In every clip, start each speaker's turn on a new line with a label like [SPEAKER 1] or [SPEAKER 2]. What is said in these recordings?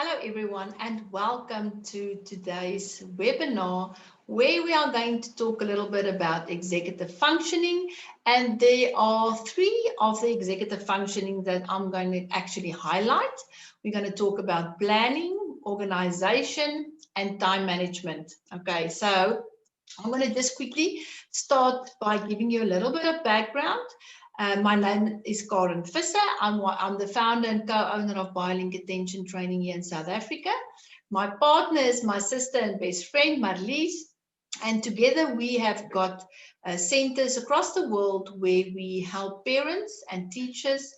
[SPEAKER 1] Hello everyone and welcome to today's webinar where we are going to talk a little bit about executive functioning, and there are three of the executive functioning that I'm going to actually highlight. We're going to talk about planning, organization and time management. Okay, so I'm going to just quickly start by giving you a little bit of background. My name is Karen Visser. I'm the founder and co-owner of Biolink Attention Training here in South Africa. My partner is my sister and best friend, Marlies. And together we have got centers across the world where we help parents and teachers.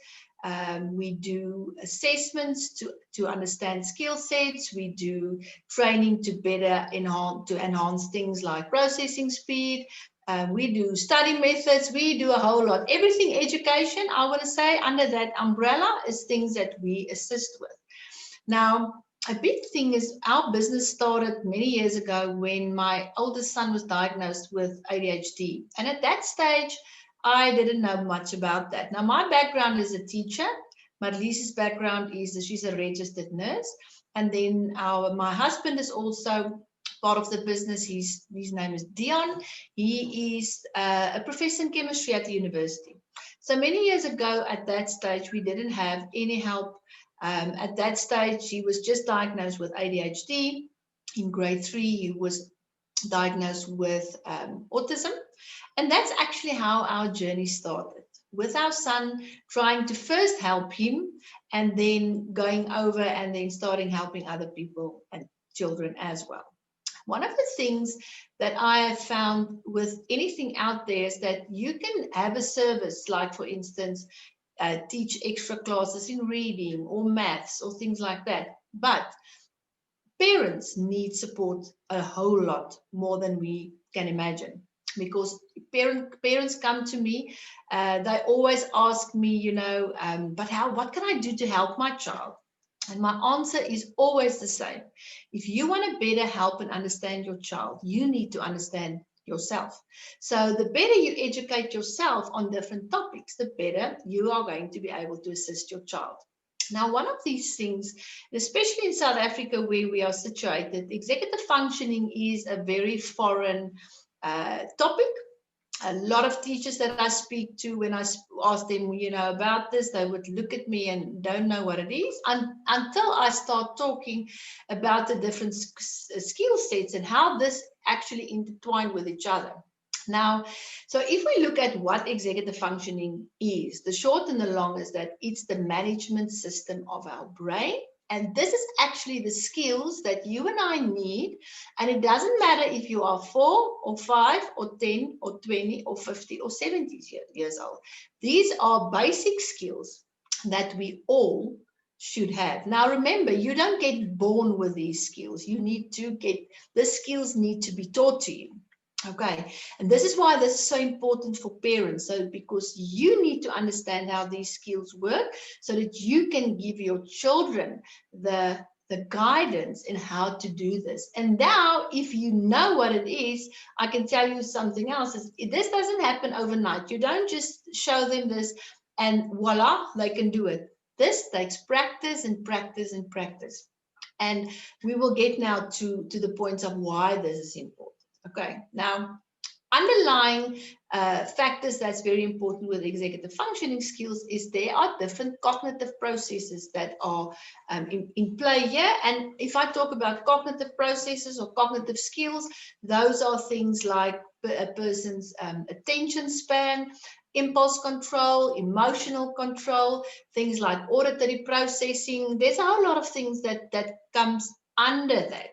[SPEAKER 1] We do assessments to understand skill sets. We do training to better enhance things like processing speed. We do study methods. We do a whole lot. Everything education, I want to say, under that umbrella is things that we assist with. Now, a big thing is our business started many years ago when my oldest son was diagnosed with ADHD. And at that stage, I didn't know much about that. Now, my background is a teacher. Marlies's background is that she's a registered nurse. And then my husband is also part of the business. His name is Dion. He is a professor in chemistry at the university. So many years ago, at that stage, we didn't have any help. At that stage, he was just diagnosed with ADHD. In grade 3, he was diagnosed with autism. And that's actually how our journey started, with our son trying to first help him and then going over and then starting helping other people and children as well. One of the things that I have found with anything out there is that you can have a service, like for instance, teach extra classes in reading or maths or things like that. But parents need support a whole lot more than we can imagine, because parents come to me, they always ask me, but what can I do to help my child? And my answer is always the same. If you want to better help and understand your child, you need to understand yourself. So the better you educate yourself on different topics, the better you are going to be able to assist your child. Now, one of these things, especially in South Africa where we are situated, executive functioning is a very foreign topic. A lot of teachers that I speak to, when I ask them, about this, they would look at me and don't know what it is until I start talking about the different skill sets and how this actually intertwine with each other. Now, so if we look at what executive functioning is, the short and the long is that it's the management system of our brain. And this is actually the skills that you and I need. And it doesn't matter if you are 4 or 5 or 10 or 20 or 50 or 70 years old. These are basic skills that we all should have. Now, remember, you don't get born with these skills. The skills need to be taught to you. Okay, and this is why this is so important for parents. So because you need to understand how these skills work so that you can give your children the guidance in how to do this. And now, if you know what it is, I can tell you something else. This doesn't happen overnight. You don't just show them this and voila, they can do it. This takes practice and practice and practice. And we will get now to the points of why this is important. Okay, now underlying factors that's very important with executive functioning skills is there are different cognitive processes that are in play here. And if I talk about cognitive processes or cognitive skills, those are things like a person's attention span, impulse control, emotional control, things like auditory processing. There's a whole lot of things that comes under that.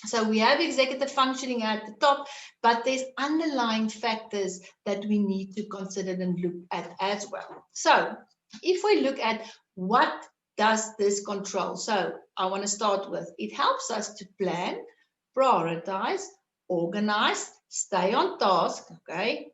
[SPEAKER 1] So we have executive functioning at the top, but there's underlying factors that we need to consider and look at as well. So if we look at what does this control? So I want to start with, it helps us to plan, prioritize, organize, stay on task, okay?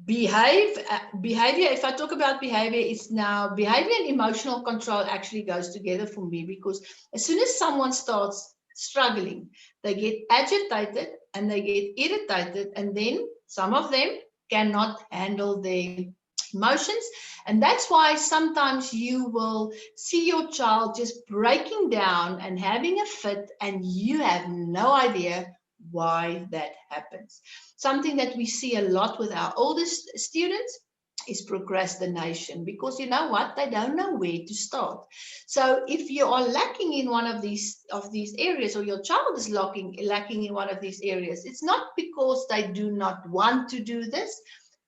[SPEAKER 1] Behavior, if I talk about behavior, it's now behavior and emotional control actually goes together for me, because as soon as someone starts struggling, they get agitated and they get irritated, and then some of them cannot handle their emotions. And that's why sometimes you will see your child just breaking down and having a fit, and you have no idea why that happens. Something that we see a lot with our oldest students is procrastination, because you know what, they don't know where to start. So if you are lacking in one of these areas, or your child is lacking in one of these areas, it's not because they do not want to do this.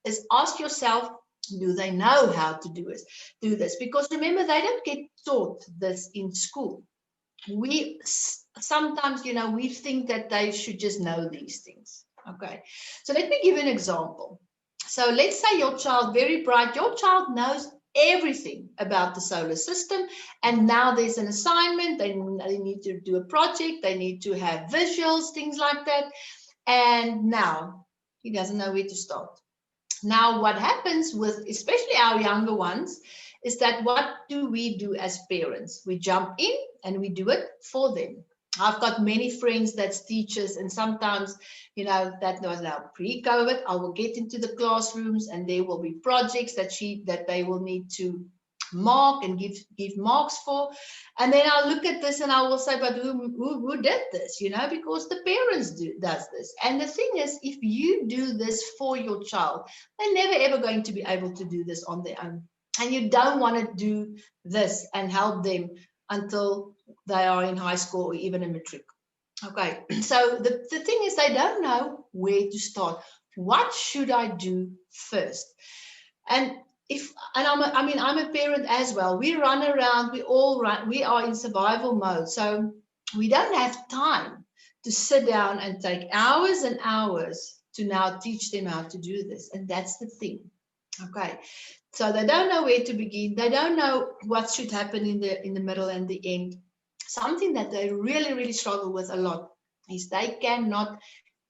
[SPEAKER 1] Is ask yourself, do they know how to do this? Because remember, they don't get taught this in school. We sometimes, we think that they should just know these things. Okay, so let me give an example. So let's say your child, very bright, your child knows everything about the solar system, and now there's an assignment, they need to do a project, they need to have visuals, things like that, and now he doesn't know where to start. Now, what happens with especially our younger ones is that what do we do as parents? We jump in and we do it for them. I've got many friends that's teachers, and sometimes, that was now pre-COVID, I will get into the classrooms and there will be projects that they will need to mark and give marks for. And then I'll look at this and I will say, but who did this? Because the parents does this. And the thing is, if you do this for your child, they're never ever going to be able to do this on their own. And you don't want to do this and help them until they are in high school or even in matric. Okay, so the thing is, they don't know where to start. What should I do first? And I'm a parent as well. We run around, we are in survival mode. So we don't have time to sit down and take hours and hours to now teach them how to do this. And that's the thing. Okay. So they don't know where to begin. They don't know what should happen in the middle and the end. Something that they really, really struggle with a lot is they cannot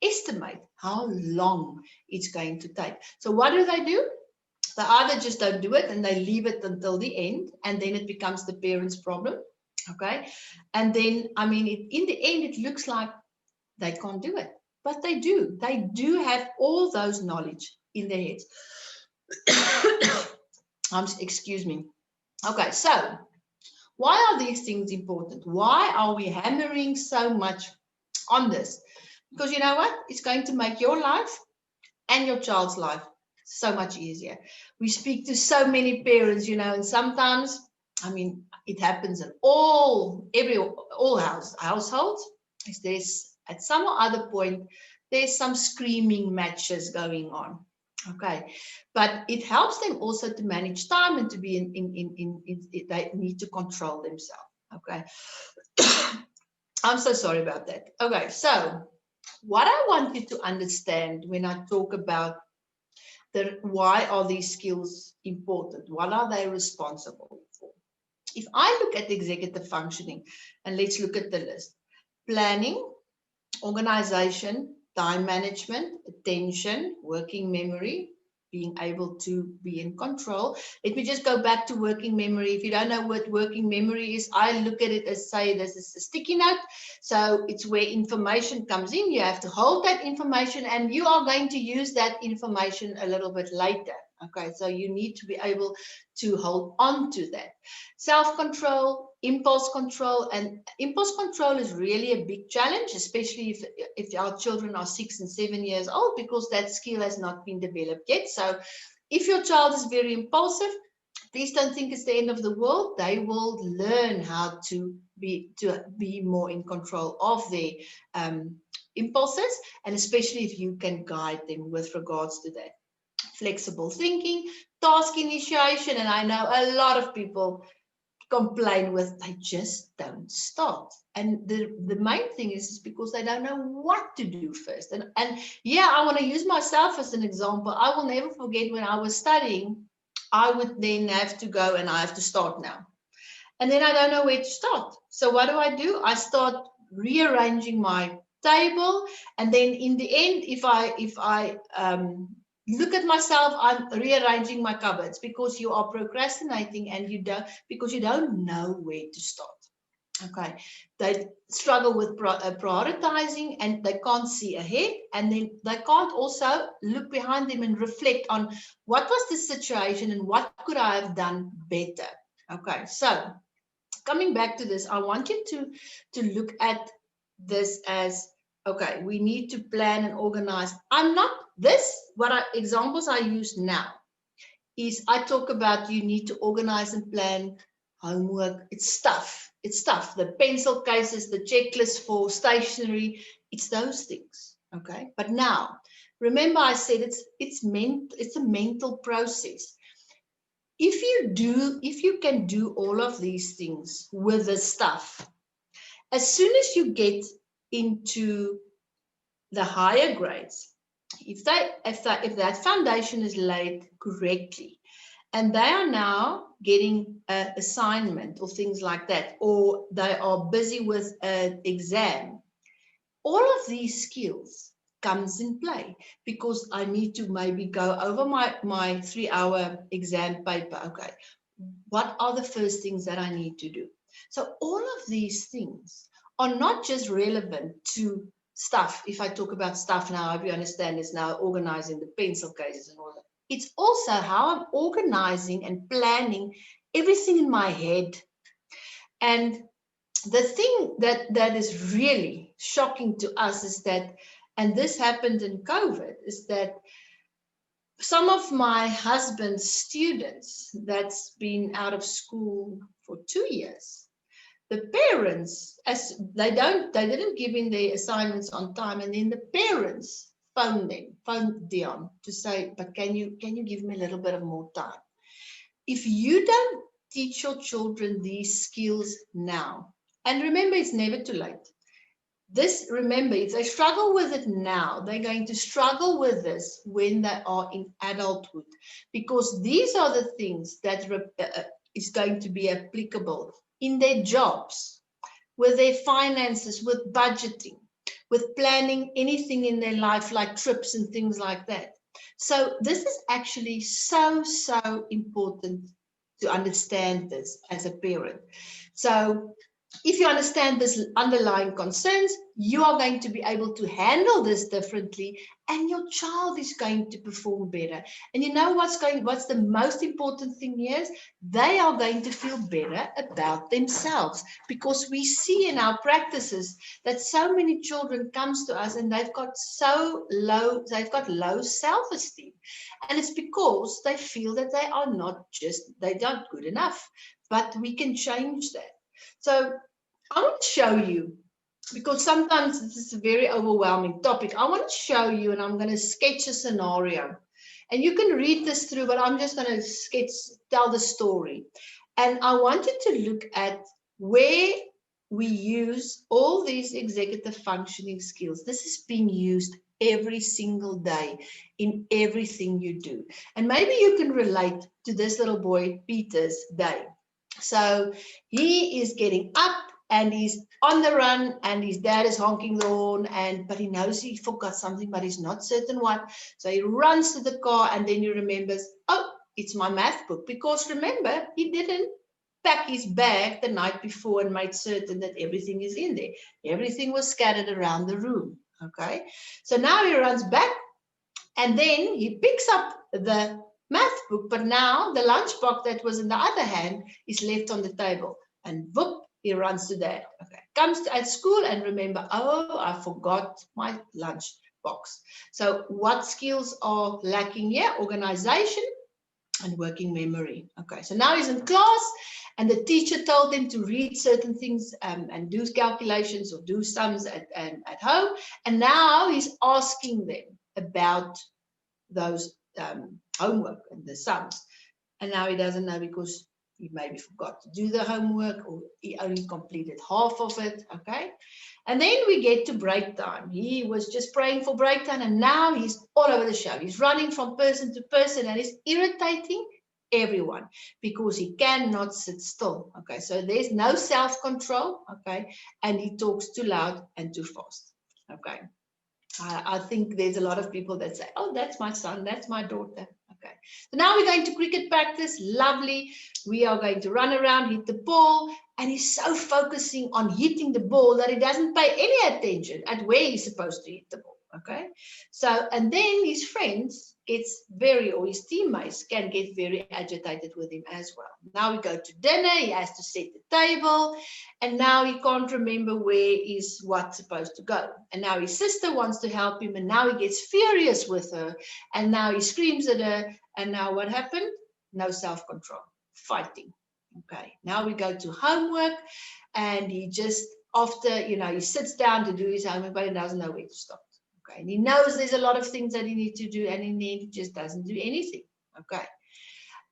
[SPEAKER 1] estimate how long it's going to take. So what do? They either just don't do it and they leave it until the end, and then it becomes the parents' problem. Okay. And then, in the end, it looks like they can't do it, but they do. They do have all those knowledge in their heads. Excuse me. Okay. So why are these things important? Why are we hammering so much on this? Because you know what? It's going to make your life and your child's life so much easier. We speak to so many parents, and sometimes, it happens in all households. Is there's at some other point there's some screaming matches going on. Okay, but it helps them also to manage time and to be they need to control themselves. Okay, I'm so sorry about that. Okay, so what I want you to understand when I talk about why are these skills important? What are they responsible for? If I look at executive functioning, and let's look at the list: planning, organization, time management, attention, working memory, being able to be in control. Let me just go back to working memory. If you don't know what working memory is, I look at it as, say, this is a sticky note. So it's where information comes in. You have to hold that information, and you are going to use that information a little bit later. Okay, so you need to be able to hold on to that. Self-control, impulse control, and impulse control is really a big challenge, especially if our children are 6 and 7 years old, because that skill has not been developed yet. So if your child is very impulsive, please don't think it's the end of the world. They will learn how to be more in control of their impulses, and especially if you can guide them with regards to that. Flexible thinking, task initiation, and I know a lot of people complain with they just don't start. And the main thing is because they don't know what to do first. And yeah, I want to use myself as an example. I will never forget when I was studying, I would then have to go and I have to start now. And then I don't know where to start. So what do? I start rearranging my table, and then in the end, if I look at myself, I'm rearranging my cupboards, because you are procrastinating and because you don't know where to start. Okay, they struggle with prioritizing, and they can't see ahead, and then they can't also look behind them and reflect on what was the situation and what could I have done better. Okay, so coming back to this, I want you to look at this as, okay, we need to plan and organize. I'm not this, examples I use now is I talk about you need to organize and plan homework. It's stuff. It's stuff. The pencil cases, the checklist for stationery. It's those things. Okay. But now, remember I said it's a mental process. If you can do all of these things with the stuff, as soon as you get into the higher grades, if that foundation is laid correctly, and they are now getting an assignment or things like that, or they are busy with an exam, all of these skills comes in play, because I need to maybe go over my 3-hour exam paper. Okay, what are the first things that I need to do? So all of these things are not just relevant to stuff. If I talk about stuff now, I hope you understand it's now organizing the pencil cases and all that. It's also how I'm organizing and planning everything in my head. And the thing that is really shocking to us is that, and this happened in COVID, is that some of my husband's students that's been out of school for 2 years, the parents, as they didn't give in their assignments on time, and then the parents phoned Dion to say, but can you give me a little bit of more time? If you don't teach your children these skills now, and remember, it's never too late. Remember, if they struggle with it now, they're going to struggle with this when they are in adulthood, because these are the things that is going to be applicable in their jobs, with their finances, with budgeting, with planning anything in their life like trips and things like that. So this is actually so important to understand this as a parent. So if you understand this underlying concerns, you are going to be able to handle this differently, and your child is going to perform better. And you know what's the most important thing here is they are going to feel better about themselves, because we see in our practices that so many children comes to us and they've got low self-esteem, and it's because they feel that they're not good enough. But we can change that. So I want to show you, because sometimes this is a very overwhelming topic. I want to show you, and I'm going to sketch a scenario. And you can read this through, but I'm just going to tell the story. And I want you to look at where we use all these executive functioning skills. This is being used every single day in everything you do. And maybe you can relate to this little boy, Peter's day. So he is getting up and he's on the run, and his dad is honking the horn, but he knows he forgot something, but he's not certain what. So he runs to the car, and then he remembers, oh, it's my math book. Because remember, he didn't pack his bag the night before and made certain that everything is in there. Everything was scattered around the room. Okay, so now he runs back, and then he picks up the math book, but now the lunchbox that was in the other hand is left on the table, and whoop, he runs to that. Okay, comes at school and remember, oh, I forgot my lunch box. So what skills are lacking here? Organization and working memory. Okay, so now he's in class, and the teacher told him to read certain things and do calculations or do sums at home, and now he's asking them about those homework and the sums. And now he doesn't know, because he maybe forgot to do the homework, or he only completed half of it. Okay, and then we get to break time. He was just praying for break time, and now he's all over the show. He's running from person to person, and he's irritating everyone because he cannot sit still. Okay, so there's no self-control. Okay, and he talks too loud and too fast. Okay, I think there's a lot of people that say, oh, that's my son, that's my daughter. Okay, so now we're going to cricket practice. Lovely. We are going to run around, hit the ball, and he's so focusing on hitting the ball that he doesn't pay any attention at where he's supposed to hit the ball. Okay, so and then his friends or his teammates can get very agitated with him as well. Now we go to dinner, he has to set the table, and now he can't remember where is what's supposed to go. And now his sister wants to help him, and now he gets furious with her, and now he screams at her, and now what happened? No self-control, fighting. Okay, now we go to homework, and he just, after, he sits down to do his homework, but he doesn't know where to start. Okay, and he knows there's a lot of things that he needs to do, and in the end, he just doesn't do anything. Okay,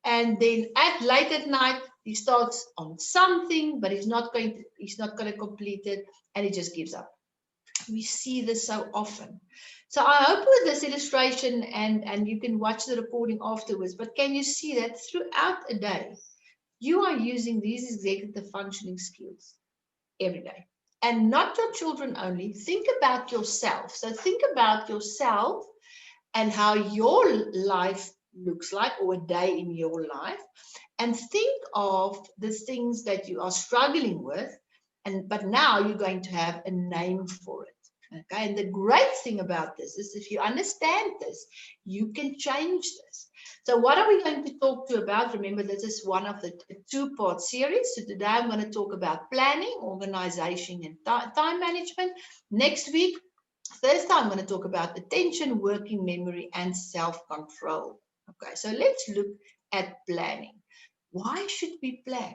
[SPEAKER 1] and then late at night, he starts on something, but he's not going to complete it, and he just gives up. We see this so often. So I hope with this illustration, and you can watch the recording afterwards, but can you see that throughout a day, you are using these executive functioning skills every day? And not your children only. Think about yourself. So think about yourself and how your life looks like, or a day in your life, and think of the things that you are struggling with, but now you're going to have a name for it. Okay, and the great thing about this is if you understand this, you can change this. So what are we going to talk to about? Remember, this is one of the two-part series. So today I'm going to talk about planning, organization, and time management. Next week, Thursday, I'm going to talk about attention, working memory, and self-control. Okay, so let's look at planning. Why should we plan?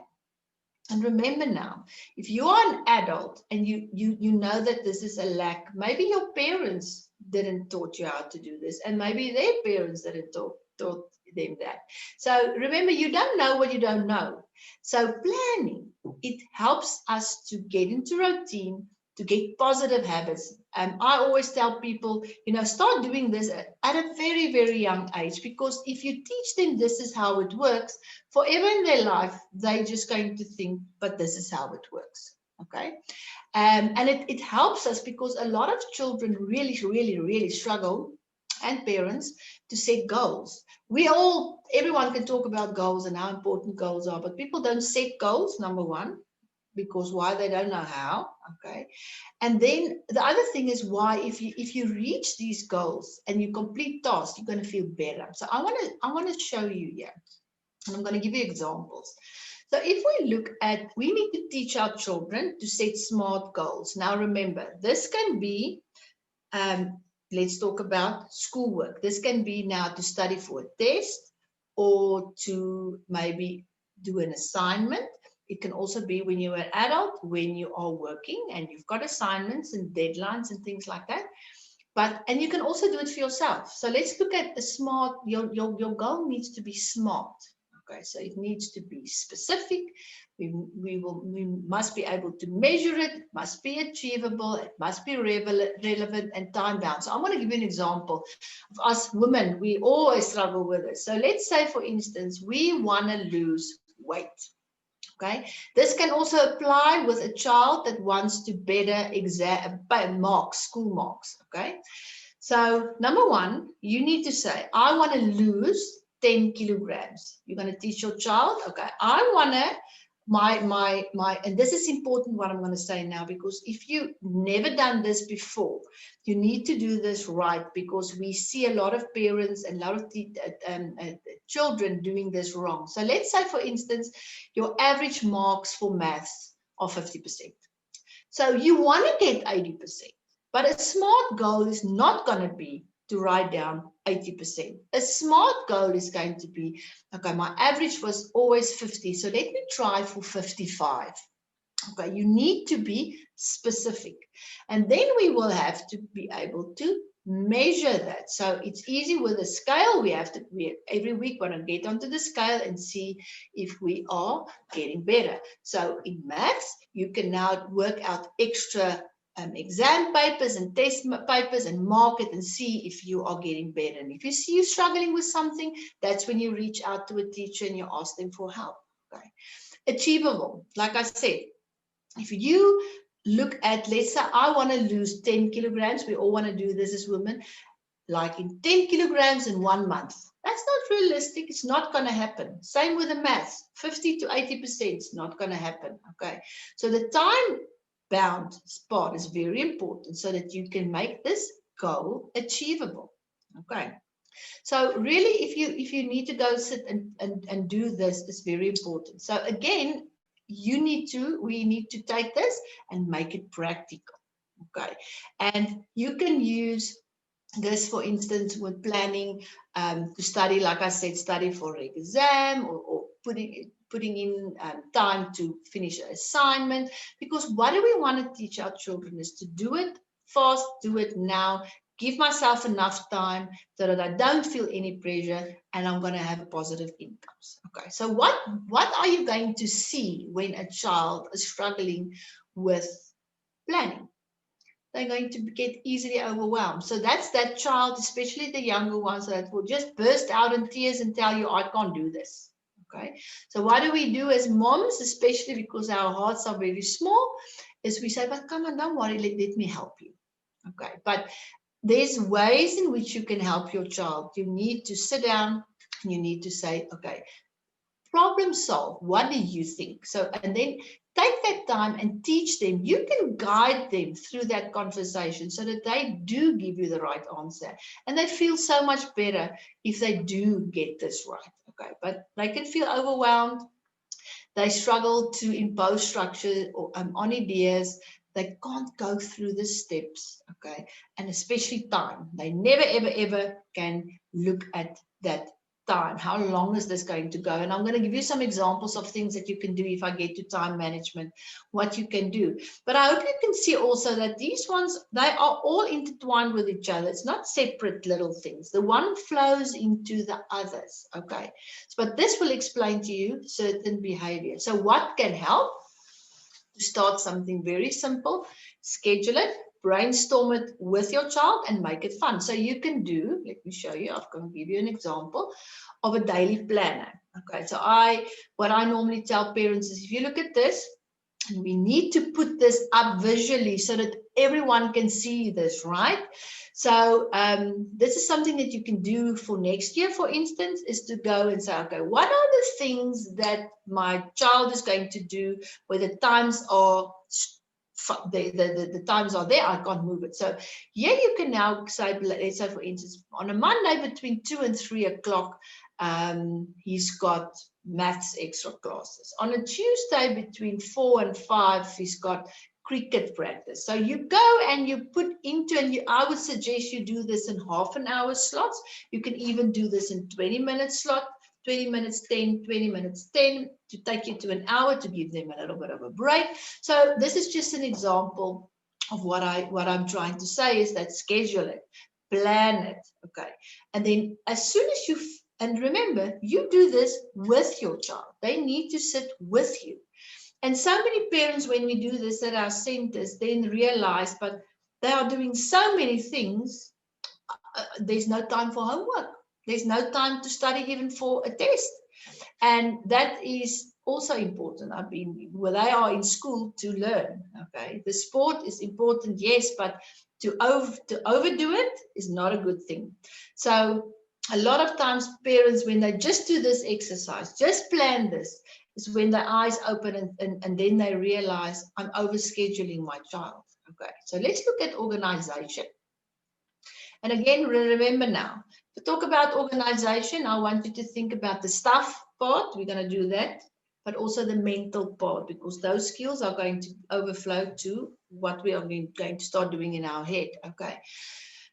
[SPEAKER 1] And remember now, if you are an adult and you know that this is a lack, maybe your parents didn't taught you how to do this, and maybe their parents didn't taught them that. So remember, you don't know what you don't know. So planning, it helps us to get into routine, to get positive habits. I always tell people, start doing this at a very, very young age, because if you teach them this is how it works, forever in their life, they're just going to think, but this is how it works. Okay. And it helps us because a lot of children really, really, really struggle, and parents, to set goals. Everyone can talk about goals and how important goals are, but people don't set goals, number one, because why? They don't know how. Okay. And then the other thing is why, if you reach these goals and you complete tasks, you're going to feel better. So I want to show you here, and I'm going to give you examples. So if we look at, we need to teach our children to set SMART goals. Now remember, this can be, let's talk about schoolwork. This can be now to study for a test, or to maybe do an assignment. It can also be when you're an adult, when you are working and you've got assignments and deadlines and things like that. And you can also do it for yourself. So let's look at the SMART. Your goal needs to be SMART. Okay, so it needs to be specific. We must be able to measure it. It must be achievable. It must be relevant and time bound. So I want to give you an example of us women. We always struggle with this. So let's say, for instance, we want to lose weight. Okay, this can also apply with a child that wants to better school marks. Okay, so number one, you need to say, I want to lose 10 kilograms. You're going to teach your child, okay, I want to, and this is important what I'm going to say now, because if you never done this before, you need to do this right, because we see a lot of parents and a lot of children doing this wrong. So let's say, for instance, your average marks for maths are 50%. So you want to get 80%, but a SMART goal is not going to be to write down 80%. A SMART goal is going to be, okay, my average was always 50, so let me try for 55. Okay, you need to be specific. And then we will have to be able to measure that. So it's easy with a scale. We every week want to get onto the scale and see if we are getting better. So in maths, you can now work out extra exam papers and test papers and mark it and see if you are getting better. And if you see you're struggling with something, that's when you reach out to a teacher and you ask them for help. Okay. Achievable, like I said, if you look at, let's say I want to lose 10 kilograms, we all want to do this as women, like in 10 kilograms in 1 month. That's not realistic. It's not going to happen. Same with the maths, 50 to 80%. It's not going to happen. Okay. So the time bound part is very important so that you can make this goal achievable. Okay. So really, if you need to go sit and do this, it's very important. So again, we need to take this and make it practical. Okay. And you can use this, for instance, with planning to study, like I said, study for an exam, or putting in time to finish an assignment. Because what do we want to teach our children is to do it fast, do it now, give myself enough time so that I don't feel any pressure, and I'm going to have positive incomes. Okay, so what are you going to see when a child is struggling with planning? They're going to get easily overwhelmed. So that's that child, especially the younger ones, that will just burst out in tears and tell you, I can't do this. Okay. So what do we do as moms, especially because our hearts are very small, is we say, but come on, don't worry, let me help you. Okay. But there's ways in which you can help your child. You need to sit down and you need to say, okay, problem solve. What do you think? So, and then take that time and teach them. You can guide them through that conversation so that they do give you the right answer. And they feel so much better if they do get this right. Okay, but they can feel overwhelmed. They struggle to impose structure on ideas. They can't go through the steps, okay? And especially time. They never, ever, ever can look at that time. How long is this going to go? And I'm going to give you some examples of things that you can do if I get to time management, what you can do. But I hope you can see also that these ones, they are all intertwined with each other. It's not separate little things. The one flows into the others, okay? But this will explain to you certain behavior. So what can help? To start something very simple, schedule it, brainstorm it with your child and make it fun. So you can do, let me show you, I'm going to give you an example of a daily planner. Okay, so what I normally tell parents is, if you look at this, and we need to put this up visually so that everyone can see this, right? So this is something that you can do for next year, for instance, is to go and say, okay, what are the things that my child is going to do where the times are the times are there, I can't move it. So here you can now say, let's say for instance, on a Monday between 2 and 3 o'clock, he's got maths extra classes. On a Tuesday between 4 and 5, he's got cricket practice. So you go and you put into, and I would suggest you do this in half an hour slots. You can even do this in 20-minute slot, 20 minutes 10, 20 minutes 10, to take you to an hour, to give them a little bit of a break. So this is just an example of what I'm trying to say, is that schedule it, plan it, okay? And then as soon as you, and remember, you do this with your child. They need to sit with you. And so many parents, when we do this at our centers, then realize, but they are doing so many things, there's no time for homework. There's no time to study even for a test. And that is also important. I mean, well, they are in school to learn, okay? The sport is important, yes, but to overdo it is not a good thing. So a lot of times parents, when they just do this exercise, just plan this, is when their eyes open and then they realize, I'm overscheduling my child, okay? So let's look at organization. And again, remember now, to talk about organization, I want you to think about the stuff part. We're going to do that, but also the mental part, because those skills are going to overflow to what we are going to start doing in our head. Okay.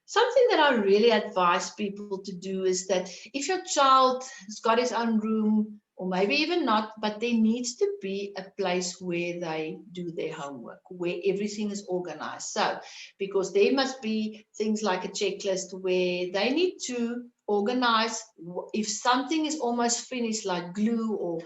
[SPEAKER 1] Something that I really advise people to do is that if your child has got his own room, or maybe even not, but there needs to be a place where they do their homework, where everything is organized. So, because there must be things like a checklist where they need to organize. If something is almost finished, like glue, or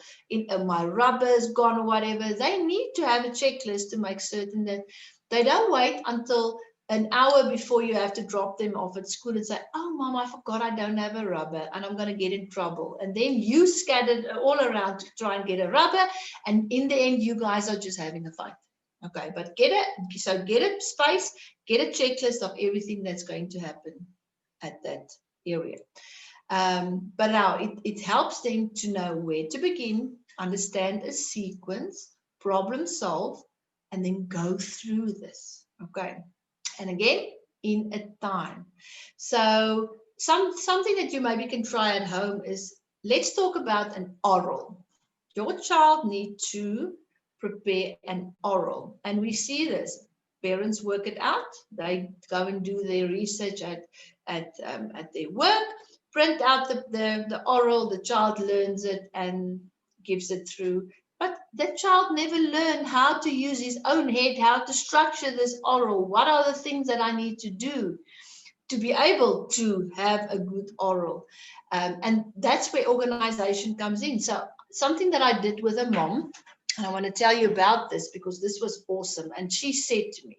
[SPEAKER 1] my rubber is gone or whatever, they need to have a checklist to make certain that they don't wait until an hour before you have to drop them off at school and say, oh, Mom, I forgot I don't have a rubber and I'm going to get in trouble. And then you scattered all around to try and get a rubber. And in the end, you guys are just having a fight. Okay, but get a space, get a checklist of everything that's going to happen at that area. But now it helps them to know where to begin, understand a sequence, problem solve, and then go through this. Okay. And again, in a time. So something that you maybe can try at home is, let's talk about an oral. Your child needs to prepare an oral. And we see this. Parents work it out. They go and do their research at their work, print out the oral, the child learns it and gives it through. But the child never learned how to use his own head, how to structure this oral. What are the things that I need to do to be able to have a good oral? And that's where organization comes in. So something that I did with a mom, and I want to tell you about this because this was awesome. And she said to me,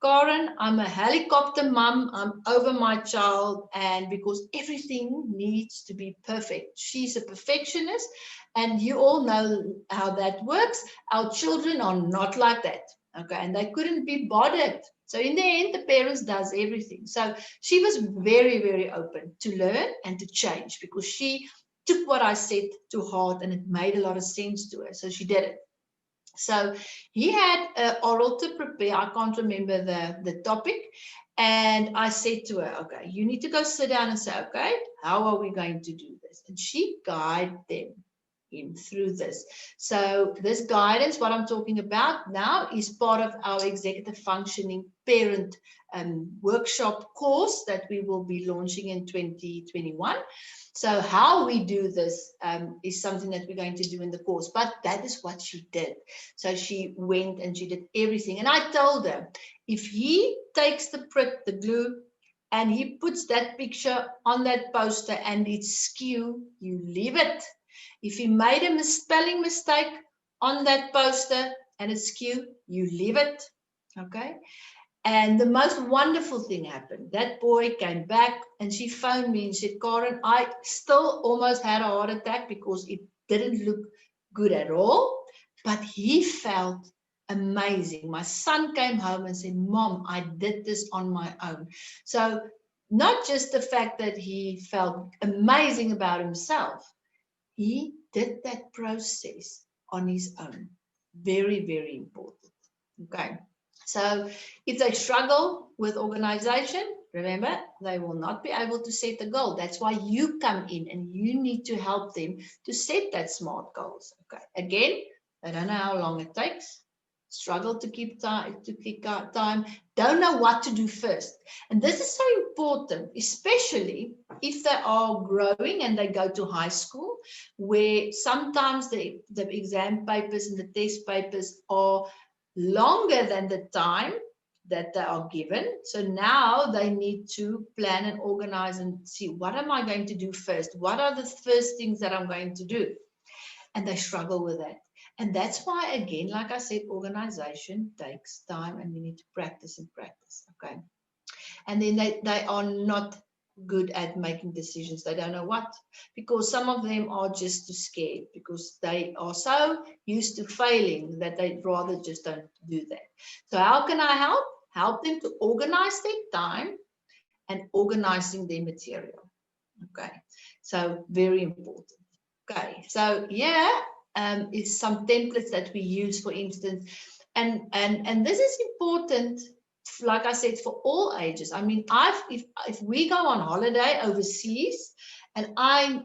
[SPEAKER 1] Karen, I'm a helicopter mom. I'm over my child, and because everything needs to be perfect. She's a perfectionist, and you all know how that works. Our children are not like that. Okay, and they couldn't be bothered. So in the end, the parents does everything. So she was very, very open to learn and to change because she took what I said to heart and it made a lot of sense to her. So she did it. So he had an oral to prepare. I can't remember the topic. And I said to her, okay, you need to go sit down and say, okay, how are we going to do this? And she guided him through this. So this guidance, what I'm talking about now, is part of our executive functioning parent workshop course that we will be launching in 2021. So how we do this is something that we're going to do in the course, but that is what she did. So she went and she did everything. And I told her, if he takes the prick, the glue, and he puts that picture on that poster and it's skew, you leave it. If he made a spelling mistake on that poster and it's skew, you leave it. Okay. And the most wonderful thing happened. That boy came back and she phoned me and said, Karen, I still almost had a heart attack because it didn't look good at all, but he felt amazing. My son came home and said, Mom, I did this on my own. So not just the fact that he felt amazing about himself, he did that process on his own. Very, very important. Okay. So if they struggle with organization, remember, they will not be able to set a goal. That's why you come in and you need to help them to set that SMART goals. Okay. Again, I don't know how long it takes. Struggle to keep time, don't know what to do first. And this is so important, especially if they are growing and they go to high school, where sometimes the exam papers and the test papers are longer than the time that they are given. So now they need to plan and organize and see, what am I going to do first? What are the first things that I'm going to do? And they struggle with that. And that's why, again, like I said, organization takes time and we need to practice and practice. Okay. And then they are not good at making decisions. They don't know what, because some of them are just too scared because they are so used to failing that they'd rather just don't do that. So how can I help? Help them to organize their time and organizing their material. Okay. So very important. Okay. So yeah, is some templates that we use, for instance, and this is important, like I said, for all ages. I mean, if we go on holiday overseas, and I've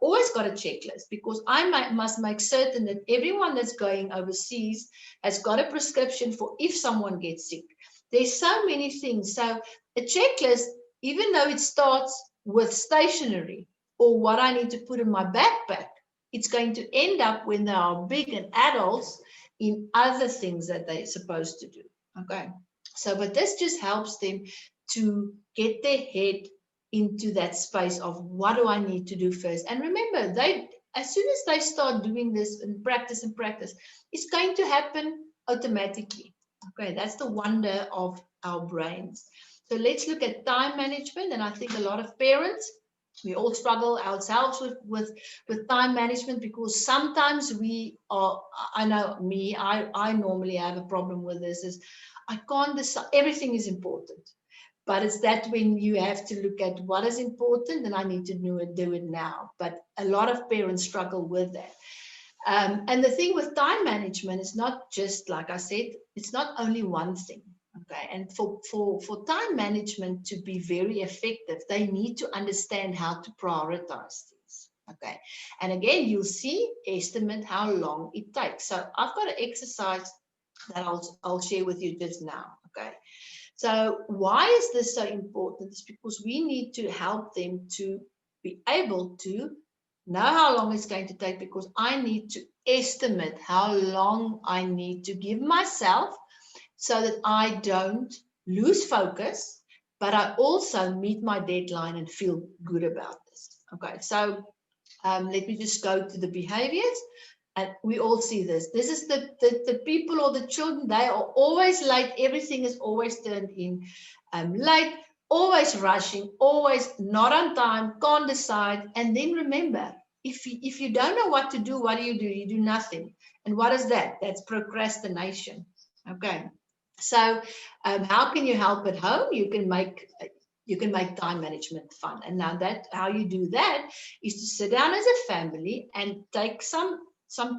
[SPEAKER 1] always got a checklist, because I must make certain that everyone that's going overseas has got a prescription for if someone gets sick. There's so many things. So a checklist, even though it starts with stationery or what I need to put in my backpack, it's going to end up, when they are big and adults, in other things that they're supposed to do. Okay. So, but this just helps them to get their head into that space of, what do I need to do first? And remember, as soon as they start doing this and practice, it's going to happen automatically. Okay. That's the wonder of our brains. So let's look at time management. And I think a lot of parents, we all struggle ourselves with time management, because sometimes we are, I know me, I normally have a problem with this, is I can't decide. Everything is important, But it's that when you have to look at what is important and I need to do it now. But a lot of parents struggle with that. And the thing with time management is not just, like I said, it's not only one thing. Okay. And for time management to be very effective, they need to understand how to prioritize things. Okay. And again, you'll see, estimate how long it takes. So I've got an exercise that I'll share with you just now. Okay. So why is this so important? It's because we need to help them to be able to know how long it's going to take, because I need to estimate how long I need to give myself so that I don't lose focus, but I also meet my deadline and feel good about this. Okay, so let me just go to the behaviors. And we all see this. This is the people or the children, they are always late. Everything is always turned in late, always rushing, always not on time, can't decide. And then remember, if you don't know what to do, what do? You do nothing. And what is that? That's procrastination. Okay. So how can you help at home? You can make time management fun. And now that how you do that is to sit down as a family and take some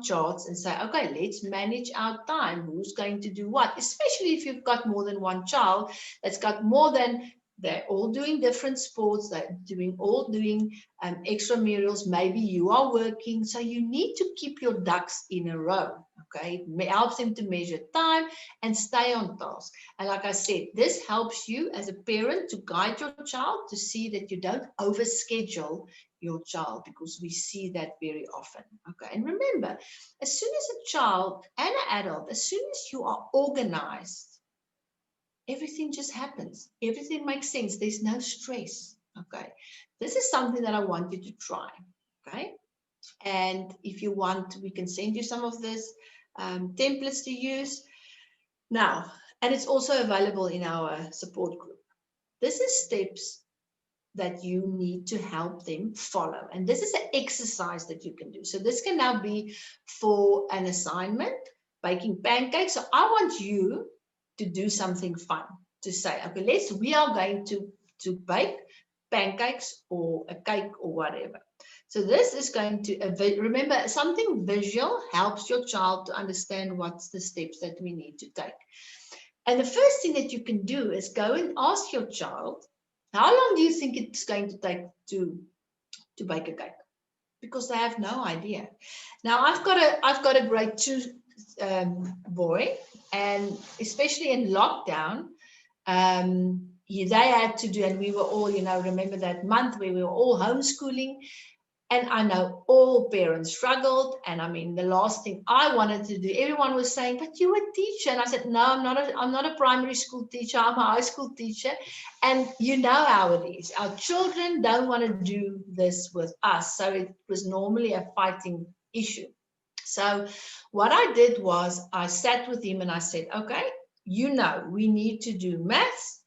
[SPEAKER 1] charts and say, okay, let's manage our time. Who's going to do what? Especially if you've got more than one child that's got more than, they're all doing different sports, they're all doing extramurals. Maybe you are working. So you need to keep your ducks in a row. Okay, it helps them to measure time and stay on task. And like I said, this helps you as a parent to guide your child to see that you don't overschedule your child, because we see that very often. Okay, and remember, as soon as a child and an adult, as soon as you are organized, everything just happens. Everything makes sense. There's no stress. Okay, this is something that I want you to try. Okay, and if you want, we can send you some of this templates to use now, and it's also available in our support group. This is steps that you need to help them follow, and this is an exercise that you can do. So this can now be for an assignment, baking pancakes. So I want you to do something fun, to say, okay, we are going to bake pancakes or a cake or whatever. So this is going to, remember, something visual helps your child to understand what's the steps that we need to take. And the first thing that you can do is go and ask your child, how long do you think it's going to take to bake a cake? Because they have no idea. Now I've got a grade 2 boy, and especially in lockdown, they had to do, and we were all, remember that month where we were all homeschooling. And I know all parents struggled. And I mean, the last thing I wanted to do, everyone was saying, but you're a teacher. And I said, no, I'm not a primary school teacher. I'm a high school teacher. And you know how it is. Our children don't want to do this with us. So it was normally a fighting issue. So what I did was I sat with him and I said, okay, we need to do maths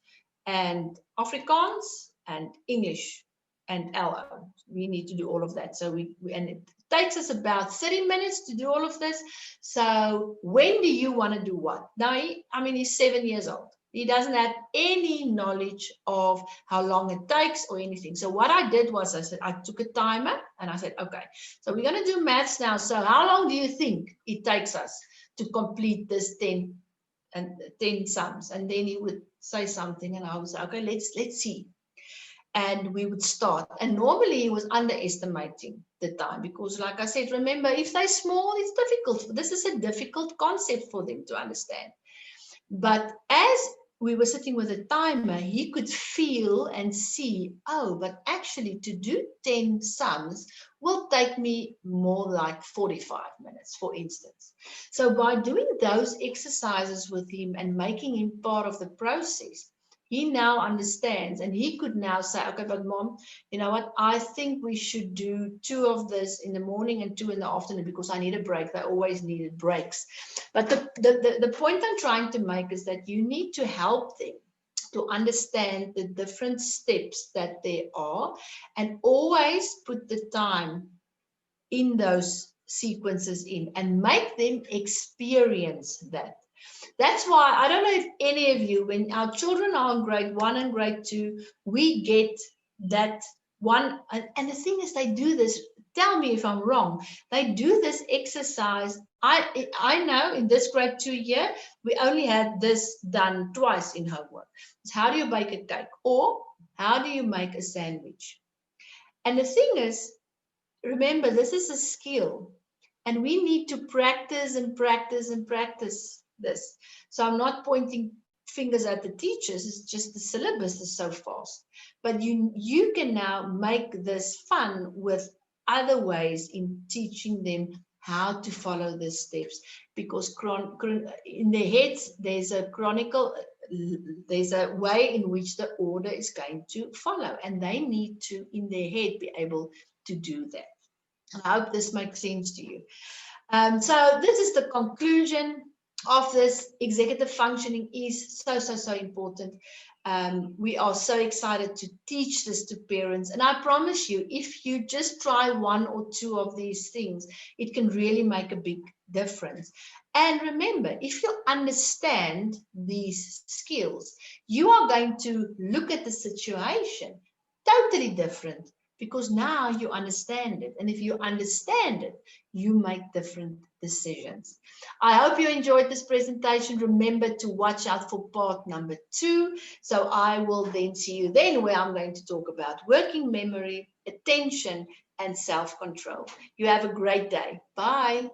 [SPEAKER 1] and Afrikaans and English and LO. We need to do all of that. So and it takes us about 30 minutes to do all of this. So when do you want to do what? Now, he's 7 years old. He doesn't have any knowledge of how long it takes or anything. So what I did was I took a timer and I said, okay, so we're going to do maths now. So how long do you think it takes us to complete this 10 sums? And then he would say something and I would say, okay, let's see. And we would start. And normally he was underestimating the time because, like I said, remember, if they're small, it's difficult. This is a difficult concept for them to understand. But as we were sitting with a timer, he could feel and see, but actually to do 10 sums will take me more like 45 minutes, for instance. So by doing those exercises with him and making him part of the process, he now understands, and he could now say, okay, but Mom, you know what? I think we should do 2 of this in the morning and 2 in the afternoon because I need a break. They always needed breaks. But the point I'm trying to make is that you need to help them to understand the different steps that there are and always put the time in those sequences in and make them experience that. That's why I don't know if any of you, when our children are in grade 1 and grade 2, we get that one. And the thing is, they do this. Tell me if I'm wrong. They do this exercise. I know in this grade 2 year, we only had this done twice in homework. It's how do you bake a cake, or how do you make a sandwich? And the thing is, remember, this is a skill, and we need to practice and practice and practice this. So I'm not pointing fingers at the teachers, it's just the syllabus is so fast. But you can now make this fun with other ways in teaching them how to follow the steps, because in their heads there's a way in which the order is going to follow, and they need to in their head be able to do that. I hope this makes sense to you. So this is the conclusion of this. Executive functioning is so important. We are so excited to teach this to parents. And I promise you, if you just try one or two of these things, it can really make a big difference. And remember, if you understand these skills, you are going to look at the situation totally different, because now you understand it. And if you understand it, you make different decisions. I hope you enjoyed this presentation. Remember to watch out for part number 2. So I will then see you then, where I'm going to talk about working memory, attention, and self-control. You have a great day. Bye.